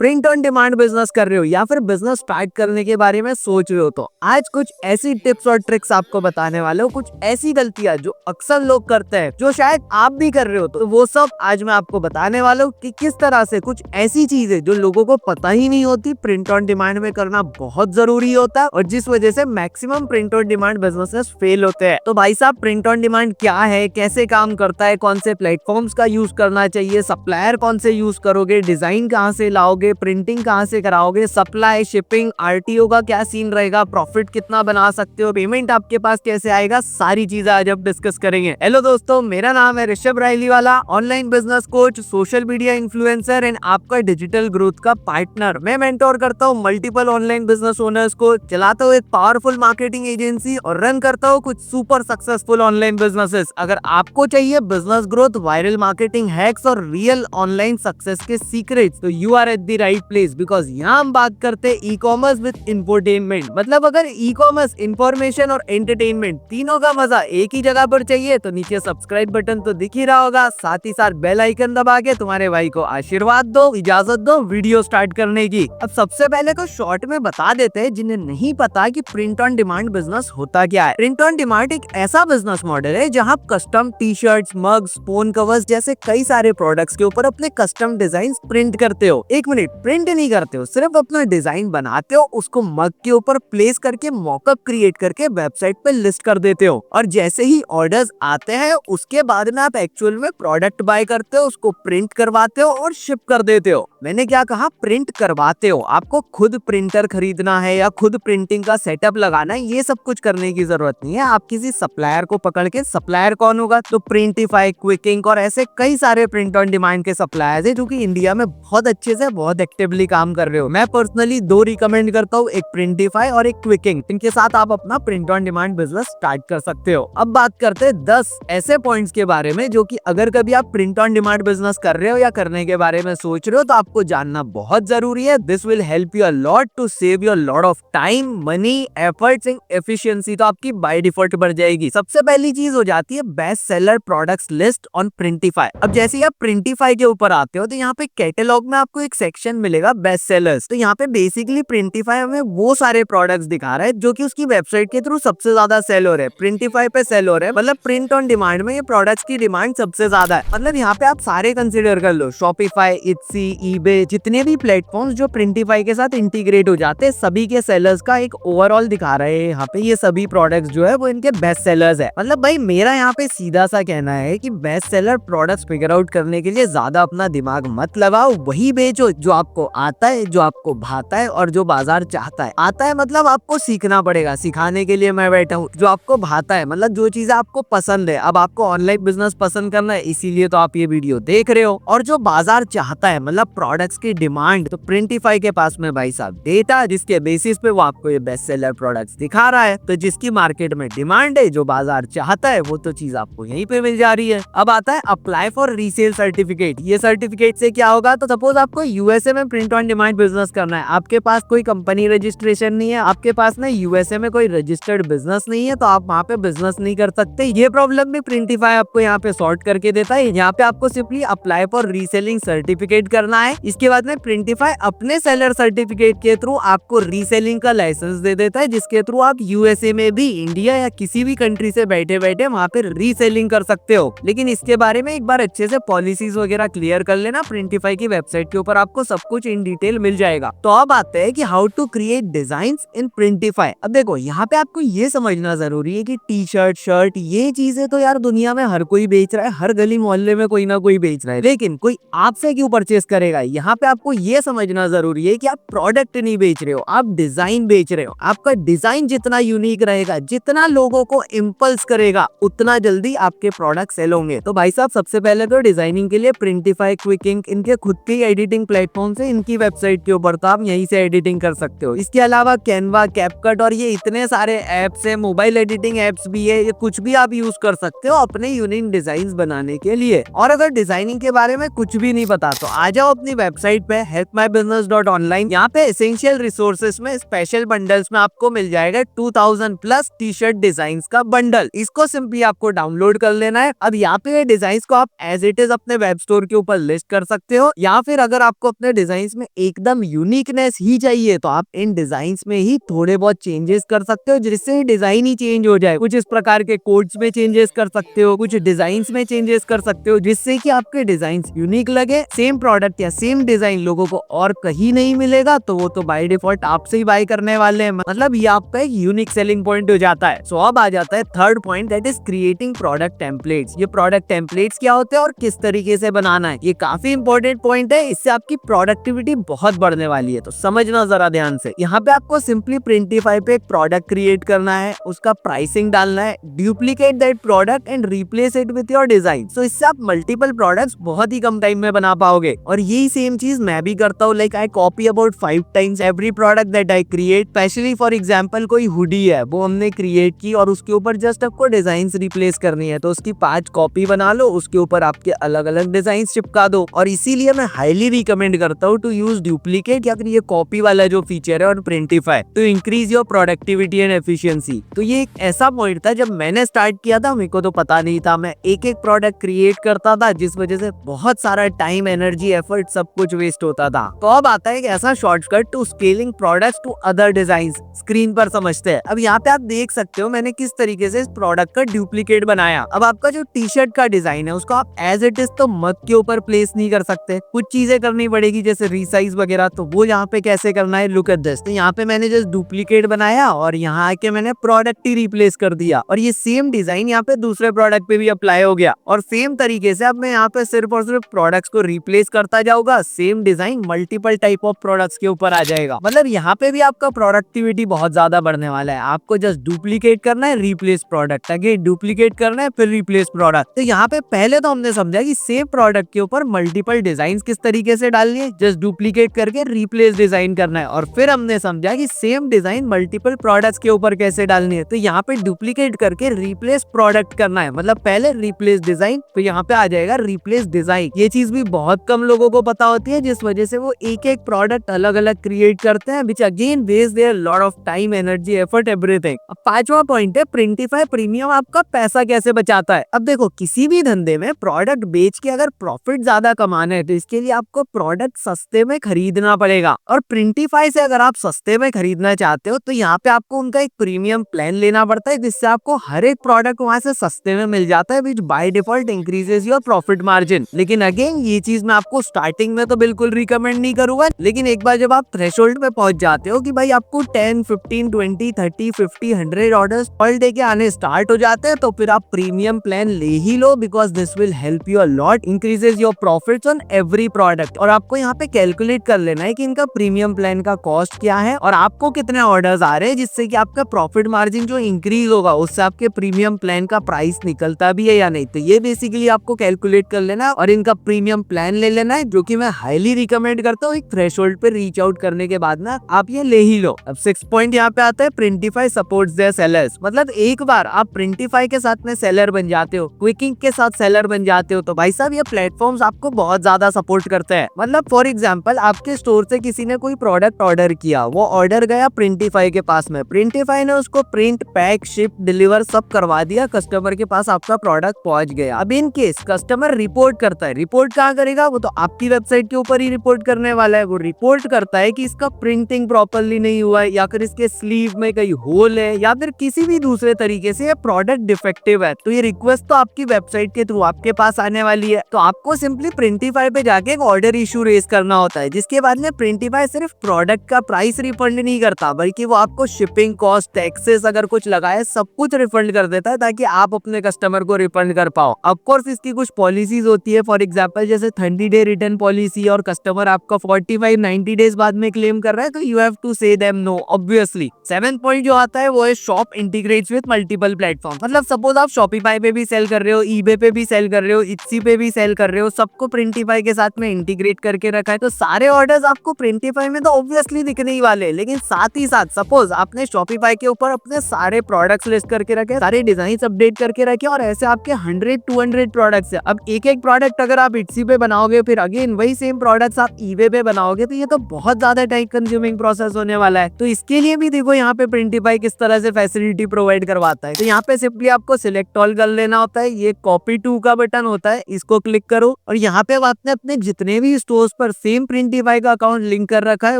Print on demand business कर रहे हो या फिर बिजनेस स्टार्ट करने के बारे में सोच रहे हो तो आज कुछ ऐसी टिप्स और ट्रिक्स आपको बताने वाले हो, कुछ ऐसी गलतियां जो अक्सर लोग करते हैं जो शायद आप भी कर रहे हो, तो वो सब आज मैं आपको बताने वाला हूँ कि किस तरह से कुछ ऐसी चीजें जो लोगों को पता ही नहीं होती प्रिंट ऑन डिमांड में करना बहुत जरूरी होता है और जिस वजह से maximum print on demand businesses fail होते हैं। तो भाई साहब, प्रिंट ऑन डिमांड क्या है, कैसे काम करता है, कौन से प्लेटफॉर्म्स का यूज करना चाहिए, सप्लायर कौन से यूज करोगे, डिजाइन कहाँ से लाओगे, प्रिंटिंग कहाँ से कराओगे, सप्लाई, शिपिंग, आरटीओ का क्या सीन रहेगा, प्रॉफिट कितना बना सकते हो, पेमेंट आपके पास कैसे आएगा, सारी चीजें आज हम डिस्कस करेंगे। हेलो दोस्तों, मेरा नाम है Rishabh Rayliwala, online business coach, social media influencer and आपका डिजिटल ग्रोथ का पार्टनर। मैं मेंटोर करता हूँ मल्टीपल ऑनलाइन बिजनेस ओनर्स को, चलाता हूँ एक पावरफुल मार्केटिंग एजेंसी और रन करता हूँ कुछ सुपर सक्सेसफुल ऑनलाइन बिजनेसेस। अगर आपको चाहिए business growth, viral marketing hacks और रियल ऑनलाइन सक्सेस के सीक्रेट्स, तो you are at the right place, because यहाँ हम बात करते हैं ई कॉमर्स विद इंफोटेनमेंट। मतलब अगर ई कॉमर्स, इंफॉर्मेशन और एंटरटेनमेंट तीनों का मजा एक ही जगह पर चाहिए तो नीचे सब्सक्राइब बटन तो दिख ही रहा होगा, साथ ही साथ बेल आइकन दबा के तुम्हारे भाई को आशीर्वाद दो, इजाजत दो वीडियो स्टार्ट करने की। अब सबसे पहले तो शॉर्ट में बता देते हैं जिन्हें नहीं पता कि प्रिंट ऑन डिमांड बिजनेस होता क्या है। प्रिंट ऑन डिमांड एक ऐसा बिजनेस मॉडल है जहाँ custom T shirts, mugs, phone covers जैसे कई सारे प्रोडक्ट्स के ऊपर अपने कस्टम डिजाइन प्रिंट करते हो। एक मिनट, प्रिंट नहीं करते हो, सिर्फ अपना डिजाइन बनाते हो, उसको मग के ऊपर प्लेस करके मॉकअप क्रिएट करके वेबसाइट पे लिस्ट कर देते हो और जैसे ही ऑर्डर्स आते हैं उसके बाद में आप एक्चुअल में प्रोडक्ट बाय करते हो, उसको प्रिंट करवाते हो और शिप कर देते हो। मैंने क्या कहा? प्रिंट करवाते हो। आपको खुद प्रिंटर खरीदना है या खुद प्रिंटिंग का सेटअप लगाना है, ये सब कुछ करने की जरूरत नहीं है। आप किसी सप्लायर को पकड़ के, सप्लायर कौन होगा? तो प्रिंटिफाई, क्विकिंग और ऐसे कई सारे प्रिंट ऑन डिमांड के सप्लायर्स है जो कि इंडिया में बहुत अच्छे से, बहुत एक्टिवली काम कर रहे हो। मैं पर्सनली दो रिकमेंड करता हूँ, एक प्रिंटिफाई और एक क्विकिंग। इनके साथ आप अपना print on demand business start कर सकते हो। अब बात करते हैं 10 ऐसे पॉइंट्स के बारे में जो कि अगर कभी आप प्रिंट ऑन डिमांड बिजनेस कर रहे हो या करने के बारे में सोच रहे हो तो आपको जानना बहुत जरूरी है। This will help you a lot to save your lot of time, money, efforts and efficiency. तो आपकी बाय डिफॉल्ट बढ़ जाएगी। सबसे पहली चीज हो जाती है best seller products list on Printify. अब जैसे ही आप प्रिंटिफाई के ऊपर आते हो तो यहाँ पे कैटलॉग में आपको एक सेक्शन मिलेगा बेस्ट सेलर्स। तो यहाँ पे बेसिकली प्रिंटिफाई हमें वो सारे प्रोडक्ट्स दिखा रहा है जो कि उसकी वेबसाइट के थ्रू सबसे ज्यादा सेल हो रहे हैं, प्रिंटिफाई पे सेल हो रहे हैं। मतलब प्रिंट ऑन डिमांड में ये प्रोडक्ट्स की डिमांड सबसे ज्यादा है। मतलब यहाँ पे आप सारे कंसिडर कर लो, शॉपिफाई, इट्सी, ईबे, जितने भी प्लेटफॉर्म्स जो प्रिंटिफाई के साथ इंटीग्रेट हो जाते हैं, सभी के सेलर्स का एक ओवरऑल दिखा रहे हैं यहाँ पे। ये सभी प्रोडक्ट्स जो है वो इनके बेस्ट सेलर्स है। मतलब भाई मेरा यहाँ पे सीधा सा कहना है कि best seller products figure out करने के लिए ज्यादा अपना दिमाग मत लगाओ, वही बेचो जो आपको आता है, जो आपको भाता है और जो बाजार चाहता है। आता है मतलब आपको सीखना पड़ेगा, सिखाने के लिए मैं बैठा हूँ। जो आपको भाता है मतलब जो चीजें आपको पसंद है, अब आपको ऑनलाइन बिजनेस पसंद करना है इसीलिए तो आप ये वीडियो देख रहे हो। और जो बाजार चाहता है मतलब प्रोडक्ट्स की डिमांड, तो प्रिंटिफाई के पास में भाई साहब डेटा जिसके बेसिस पे वो आपको ये बेस्ट सेलर प्रोडक्ट्स दिखा रहा है। तो जिसकी मार्केट में डिमांड है, जो बाजार चाहता है, वो तो चीज आपको यहीं पे मिल जा रही है। अब आता है अप्लाई फॉर रीसेल सर्टिफिकेट। ये सर्टिफिकेट से क्या होगा? तो सपोज आपको यूएसए में प्रिंट ऑन डिमांड बिजनेस करना है, आपके पास कोई कंपनी रजिस्ट्रेशन नहीं है, आपके पास ना यूएसए में कोई रजिस्टर्ड बिजनेस नहीं है, तो आप वहाँ पे बिजनेस नहीं कर सकते। ये प्रॉब्लम भी प्रिंटिफाई आपको यहाँ पे सॉर्ट करके देता है। यहाँ पे आपको simply apply for reselling certificate करना है। इसके बाद में प्रिंटिफाई अपने सेलर सर्टिफिकेट के थ्रू आपको रीसेलिंग का लाइसेंस दे देता है, जिसके थ्रू आप यूएसए में भी, इंडिया या किसी भी कंट्री से बैठे बैठे वहाँ पे रीसेलिंग कर सकते हो। लेकिन इसके बारे में एक बार अच्छे से पॉलिसीज वगैरह क्लियर कर लेना, प्रिंटिफाई की वेबसाइट के ऊपर आपको सब कुछ इन डिटेल मिल जाएगा। तो अब आते हैं कि हाउ टू क्रिएट डिजाइन्स इन प्रिंटिफाई। अब देखो यहाँ पे आपको ये समझना जरूरी है कि टी शर्ट, शर्ट, ये चीजें तो यार दुनिया में हर कोई बेच रहा है, हर गली मोहल्ले में कोई ना कोई बेच रहा है, लेकिन कोई आपसे क्यों परचेस करेगा? यहाँ पे आपको ये समझना जरूरी है कि आप प्रोडक्ट नहीं बेच रहे हो, आप डिजाइन बेच रहे हो। आपका डिजाइन जितना यूनिक रहेगा, जितना लोगों को इम्पल्स करेगा, उतना जल्दी आपके प्रोडक्ट सेल होंगे। तो भाई साहब सबसे पहले तो डिजाइनिंग के लिए प्रिंटिफाई, क्विकिंग, इनके खुद के एडिटिंग प्लेटफॉर्म से, इनकी वेबसाइट के ऊपर तो आप यहीं से एडिटिंग कर सकते हो। इसके अलावा कैनवा, कैपकट और ये इतने सारे एप्स है, मोबाइल एडिटिंग एप्स भी है, ये कुछ भी आप यूज कर सकते हो अपने यूनिक डिजाइन बनाने के लिए। और अगर डिजाइनिंग के बारे में कुछ भी नहीं पता तो आ जाओ अपनी अपनी वेबसाइट पे helpmybusiness.online, यहाँ पे एसेंशियल रिसोर्सेज में स्पेशल बंडल्स में आपको मिल जाएगा 2000 प्लस टी शर्ट डिजाइन का बंडल। इसको सिंपली आपको डाउनलोड कर लेना है। अब यहाँ पे डिजाइन को आप एज इट इज अपने वेब स्टोर के ऊपर लिस्ट कर सकते हो, या फिर अगर आपको अपने डिजाइन में एकदम यूनिकनेस ही चाहिए तो आप इन डिजाइन में ही थोड़े बहुत चेंजेस कर सकते हो, जिससे डिजाइन ही चेंज हो जाए। कुछ इस प्रकार के कोड्स में चेंजेस कर सकते हो, कुछ डिजाइन में चेंजेस कर सकते हो, जिससे कि आपके डिजाइन यूनिक लगे। सेम प्रोडक्ट या सेम डिजाइन लोगों को और कहीं नहीं मिलेगा तो वो तो बाय डिफॉल्ट आपसे ही बाय करने वाले हैं। मतलब ये आपका एक यूनिक सेलिंग पॉइंट हो जाता है। सो अब आ जाता है third point, that is creating product templates. ये प्रोडक्ट टेम्पलेट्स क्या होते हैं और किस तरीके से बनाना है, ये काफी इंपॉर्टेंट पॉइंट है। इससे आपकी प्रोडक्टिविटी बहुत बढ़ने वाली है, तो समझना जरा ध्यान से। यहाँ पे आपको सिंपली प्रिंटिफाई पे एक प्रोडक्ट क्रिएट करना है, उसका प्राइसिंग डालना है, duplicate that product and replace it with your design. So इससे आप मल्टीपल प्रोडक्ट्स बहुत ही कम टाइम में बना पाओगे। और यही सेम चीज मैं भी करता हूँ। Like I copy about 5 times every product that I create. Specially for example कोई हुडी है, वो हमने क्रिएट की और उसके ऊपर जस्ट आपको डिजाइन रिप्लेस करनी है, तो उसकी 5 कॉपी बना लो, उसके ऊपर आपके अलग अलग डिजाइन चिपका दो। और इसीलिए मैं हाईली रिकमेंड करता हूँ टू यूज डुप्लीकेट या फिर ये कॉपी वाला जो फीचर है और Printify to increase your productivity and efficiency. तो ये एक ऐसा पॉइंट था, जब मैंने स्टार्ट किया था मेरे को तो पता नहीं था, मैं एक एक प्रोडक्ट क्रिएट करता था, जिस वजह से बहुत सारा टाइम, एनर्जी, एफर्ट सब कुछ वेस्ट होता था। तो अब आता है एक ऐसा shortcut to scaling products to other design. Screen पर समझते हैं। अब यहाँ पे आप देख सकते हो मैंने किस तरीके से इस प्रोडक्ट का डुप्लीकेट बनाया। अब आपका जो टी शर्ट का डिजाइन है उसको आप एज इट इज तो मग के ऊपर प्लेस नहीं कर सकते, कुछ चीजें करनी पड़ेगी जैसे रीसाइज वगैरह। तो वो यहाँ पे कैसे करना है, लुक एट दिस। तो यहाँ पे मैंने जस्ट डुप्लीकेट बनाया और यहाँ आके मैंने प्रोडक्ट ही रिप्लेस कर दिया, और ये सेम डिजाइन यहाँ पे दूसरे प्रोडक्ट पे भी अप्लाई हो गया। और सेम तरीके से अब मैं यहाँ पे सिर्फ और सिर्फ प्रोडक्ट्स को रिप्लेस करता जाऊंगा, same design multiple type of products के ऊपर आ जाएगा। मतलब यहाँ पे भी आपका प्रोडक्टिविटी बहुत ज्यादा बढ़ने वाला है। आपको जस्ट डुप्लीकेट करना है, रिप्लेस प्रोडक्ट, अगेन डुप्लीकेट करना है, फिर रिप्लेस प्रोडक्ट। तो यहाँ पे पहले तो हमने समझा कि सेम प्रोडक्ट के ऊपर मल्टीपल डिजाइन किस तरीके से डालनी है, जस्ट डुप्लीकेट करके रिप्लेस डिजाइन करना है। और फिर हमने समझा कि सेम डिजाइन मल्टीपल प्रोडक्ट्स के ऊपर कैसे डालनी है। तो यहाँ पे डुप्लीकेट करके रिप्लेस प्रोडक्ट करना है, मतलब पहले रिप्लेस डिजाइन, तो यहाँ पे आ जाएगा रिप्लेस डिजाइन। ये चीज भी बहुत कम लोगों को पता होती है, जिस वजह से वो एक एक प्रोडक्ट अलग अलग क्रिएट करते हैं, which again waste their lot of time, energy, effort, everything. अब पांचवा पॉइंट है प्रिंटिफाई प्रीमियम आपका पैसा कैसे बचाता है। अब देखो किसी भी धंधे में प्रोडक्ट बेच के अगर प्रॉफिट ज्यादा कमाना है तो इसके लिए आपको प्रोडक्ट सस्ते में खरीदना पड़ेगा। और प्रिंटिफाई से अगर आप सस्ते में खरीदना चाहते हो तो यहाँ पे आपको उनका एक प्रीमियम प्लान लेना पड़ता है, जिससे आपको हर एक प्रोडक्ट वहां से सस्ते में मिल जाता है, विच by default increases your profit margin. लेकिन अगेन ये चीज मैं आपको स्टार्टिंग में तो बिल्कुल रिकमेंड नहीं करूंगा, लेकिन एक बार जब आप थ्रेशोल्ड पे पहुंच जाते हो कि भाई आपको 10, 15, 20, 30, 50, 100 ऑर्डर्स पर डे के आने स्टार्ट हो जाते हैं, तो फिर आप प्रीमियम प्लान ले ही लो, because this will help you a lot, increases your profits on every product. और आपको यहाँ पे कैलकुलेट कर लेना है कि इनका प्रीमियम प्लान का कॉस्ट क्या है और आपको कितने ऑर्डर्स आ रहे हैं, जिससे कि आपका प्रॉफिट मार्जिन जो इंक्रीज होगा उससे आपके प्रीमियम प्लान का प्राइस निकलता भी है या नहीं। तो ये बेसिकली आपको कैलकुलेट कर लेना है और इनका प्रीमियम प्लान ले लेना है, जो कि मैं हाईली रिकमेंड करता हूँ। एक थ्रेशोल्ड पे रीच आउट करने के बाद ना आप ये ले ही लो। अब 6 पॉइंट यहाँ पे आता है प्रिंटिफाई सपोर्ट्स देयर सेलर्स। मतलब एक बार आप प्रिंटिफाई के साथ में सेलर बन जाते हो, क्विकिंग के साथ सेलर बन जाते हो, तो भाई साहब ये प्लेटफॉर्म्स आपको बहुत ज्यादा सपोर्ट करते हैं। मतलब फॉर एग्जांपल आपके स्टोर से किसी ने कोई प्रोडक्ट ऑर्डर किया, वो ऑर्डर गया प्रिंटिफाई के पास में, प्रिंटिफाई ने उसको प्रिंट, पैक, शिप, डिलीवर सब करवा दिया, कस्टमर के पास आपका प्रोडक्ट पहुंच गया। अब इन केस कस्टमर रिपोर्ट करता है, रिपोर्ट कहाँ करेगा, वो तो आपकी वेबसाइट के ऊपर ही रिपोर्ट करने वाला है। वो रिपोर्ट करता है कि इसका प्रिंटिंग प्रॉपर्ली नहीं हुआ है, या फिर इसके स्लीव में कहीं होल है, या फिर किसी भी दूसरे तरीके से ये प्रोडक्ट डिफेक्टिव है। तो ये रिक्वेस्ट तो आपकी वेबसाइट के थ्रू आपके पास आने वाली है। तो आपको सिंपली प्रिंटिफाई पे जाके एक ऑर्डर इशू रेज करना होता है, जिसके बाद में प्रिंटिफाई सिर्फ प्रोडक्ट का प्राइस रिफंड नहीं करता, बल्कि वो आपको शिपिंग कॉस्ट, टैक्सेस अगर कुछ लगाए, सब कुछ रिफंड कर देता है, ताकि आप अपने कस्टमर को रिफंड कर पाओ। ऑफ कोर्स इसकी कुछ पॉलिसीज होती है, फॉर एग्जांपल जैसे 30 डे रिटर्न पॉलिसी, और कस्टमर आपका 45-90 डेज बाद में क्लेम कर रहा है, तो you have to say them no obviously. 7th point जो आता है वो है shop integrates with multiple platform. मतलब सपोज आप शॉपिफाई पे भी सेल कर रहे हो, ईबे पे भी सेल कर रहे हो, इट्सी पे भी सेल कर रहे हो, सबको प्रिंटिफाई के साथ में इंटीग्रेट करके रखा है, तो सारे ऑर्डर्स आपको प्रिंटिफाई में तो ऑब्वियसली दिखने ही वाले। लेकिन साथ ही साथ सपोज आपने शॉपिफाई के ऊपर अपने सारे प्रोडक्ट्स लिस्ट करके रखे, सारे डिजाइन अपडेट करके रखे, और ऐसे आपके 100-200 प्रोडक्ट्स है। अब एक एक प्रोडक्ट अगर आप इट्सी पे बनाओगे, फिर अगेन वही सेम प्रोडक्ट्स आप ईबे पे बनाओगे तो ये तो बहुत ज्यादा टाइम कंज्यूमिंग प्रोसेस होने वाला है। तो इसके लिए भी देखो यहाँ पे प्रिंटिफाई किस तरह से फैसिलिटी प्रोवाइड करवाता है। तो यहाँ पे सिंपली आपको सिलेक्ट ऑल कर लेना होता है, ये कॉपी टू का बटन होता है, इसको क्लिक करो और यहाँ पे आपने अपने जितने भी स्टोर्स पर सेम प्रिंटिफाई का अकाउंट लिंक कर रखा है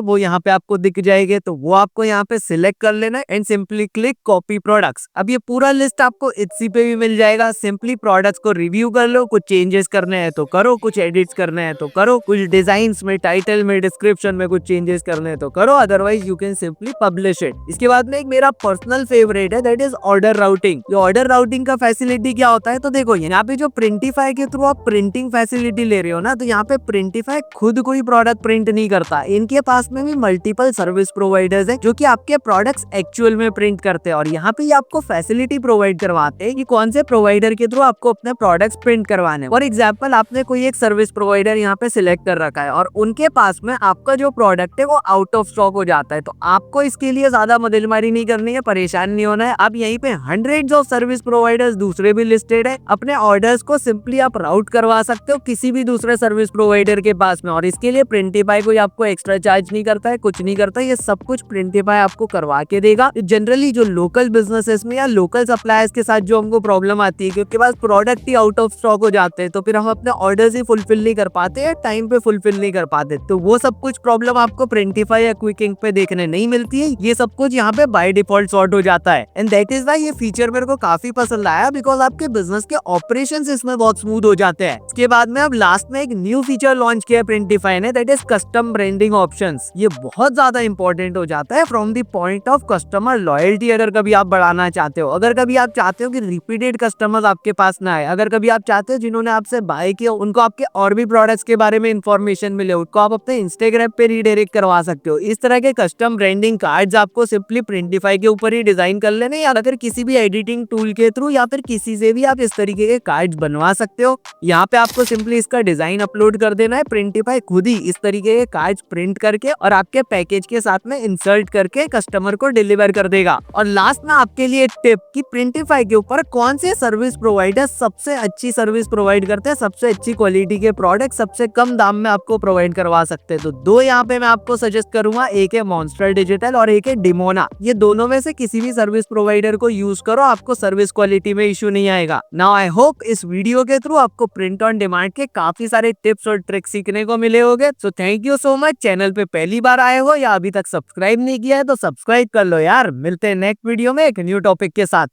वो यहाँ पे आपको दिख जाएंगे। तो वो आपको यहाँ पे सिलेक्ट कर लेना है and simply click copy products. अब ये पूरा लिस्ट आपको इट्सी पे भी मिल जाएगा। सिंपली प्रोडक्ट्स को रिव्यू कर लो, कुछ चेंजेस करने हैं तो करो, कुछ एडिट्स करने हैं तो करो, कुछ डिजाइन्स में, टाइटल में, डिस्क्रिप्शन में कुछ चेंजेस करने हैं तो करो, otherwise you can simply publish it. इसके बाद में एक मेरा पर्सनल फेवरेट है, दैट इज ऑर्डर राउटिंग। ये ऑर्डर राउटिंग का फैसिलिटी क्या होता है, तो देखो यहाँ पे जो प्रिंटिफाई के थ्रू आप प्रिंटिंग फैसिलिटी ले रहे हो ना, तो यहाँ पे प्रिंटिफाई खुद कोई प्रोडक्ट प्रिंट नहीं करता। इनके पास में भी मल्टीपल सर्विस प्रोवाइडर्स है जो कि आपके प्रोडक्ट्स एक्चुअल में प्रिंट करते हैं और यहाँ पे आपको फैसिलिटी प्रोवाइड करवाते हैं कि कौन से प्रोवाइडर के थ्रू आपको अपने प्रोडक्ट्स प्रिंट करवाने। फॉर एग्जांपल आपने कोई एक सर्विस प्रोवाइडर यहाँ पे सिलेक्ट कर रखा है और उनके पास में आपका जो प्रोडक्ट है वो आउट ऑफ स्टॉक हो जाता है, तो आपको इसके लिए ज्यादा मददमारी नहीं करनी है, परेशान नहीं होना है। आप यहीं पे हंड्रेड्स ऑफ सर्विस प्रोवाइडर्स दूसरे भी लिस्टेड है, अपने ऑर्डर्स को सिंपली आप राउट करवा सकते हो किसी भी दूसरे सर्विस प्रोवाइडर के पास में और इसके लिए प्रिंटिफाई कोई आपको एक्स्ट्रा चार्ज नहीं करता है, कुछ नहीं करता, ये सब कुछ प्रिंटिफाई आपको करवा के देगा। जनरली जो लोकल बिजनेसेस में या लोकल सप्लायर्स के साथ जो हमको प्रॉब्लम आती है क्योंकि पास प्रोडक्ट ही आउट ऑफ स्टॉक हो जाते हैं तो फिर हम अपने ऑर्डर्स ही फुलफिल नहीं कर पाते या टाइम पे फुलफिल नहीं कर पाते, तो वो सब कुछ प्रॉब्लम आपको प्रिंटिफाई या क्विक इंक पे देखने नहीं मिलती है। ये सब कुछ यहाँ पे बाय डिफॉल्ट सॉर्ट हो जाता है एंड दैट इज व्हाई ये फीचर मेरे को काफी पसंद आया बिकॉज आपके बिजनेस के ऑपरेशंस इसमें बहुत स्मूथ हो जाते हैं। इसके बाद में अब लास्ट में एक न्यू फीचर लॉन्च किया प्रिंटिफाई ने, that is custom branding options. ये बहुत ज्यादा इंपॉर्टेंट हो जाता है from the point of customer loyalty. अगर कभी आप बढ़ाना चाहते हो, अगर कभी आप चाहते हो कि रिपीटेड कस्टमर्स आपके पास ना आए, अगर कभी आप चाहते हो जिन्होंने आपसे बाय किया उनको आपके और भी प्रोडक्ट्स के बारे में इंफॉर्मेशन मिले, उनको आप अपने इंस्टाग्राम पे रीडायरेक्ट करवा सकते हो। इस तरह के कस्टम ब्रांडिंग कार्ड्स आपको सिंपली प्रिंटिफाई के ऊपर ही डिजाइन कर लेने या अगर किसी भी एडिटिंग टूल के थ्रू या फिर किसी से भी आप इस तरीके के कार्ड्स बनवा सकते हो। यहाँ पे आपको सिंपली इसका डिजाइन अपलोड कर देना है, प्रिंटिफाई खुद ही इस तरीके के कार्ड्स प्रिंट करके और आपके पैकेज के साथ में इंसर्ट करके कस्टमर को डिलीवर कर देगा। और लास्ट में आपके लिए टिप कि प्रिंटिफाई के ऊपर कौन से सर्विस प्रोवाइडर सबसे अच्छी सर्विस प्रोवाइड करते हैं, सबसे अच्छी क्वालिटी के प्रोडक्ट सबसे कम दाम में आपको प्रोवाइड करवा सकते हैं। तो दो यहाँ पे मैं आपको सजेस्ट करूंगा, एक है मॉन्स्टर डिजिटल और एक है डिमोना। ये दोनों में से किसी भी सर्विस प्रोवाइडर को यूज करो, आपको सर्विस क्वालिटी में इशू नहीं आएगा। नाउ आई होप इस वीडियो के थ्रू आपको प्रिंट ऑन डिमांड के काफी सारे टिप्स और ट्रिक्स सीखने को मिले होंगे। So thank you so much. Channel पे पहली बार आए हो या अभी तक सब्सक्राइब नहीं किया है तो सब्सक्राइब कर लो यार। मिलते हैं नेक्स्ट वीडियो में एक न्यू टॉपिक के साथ।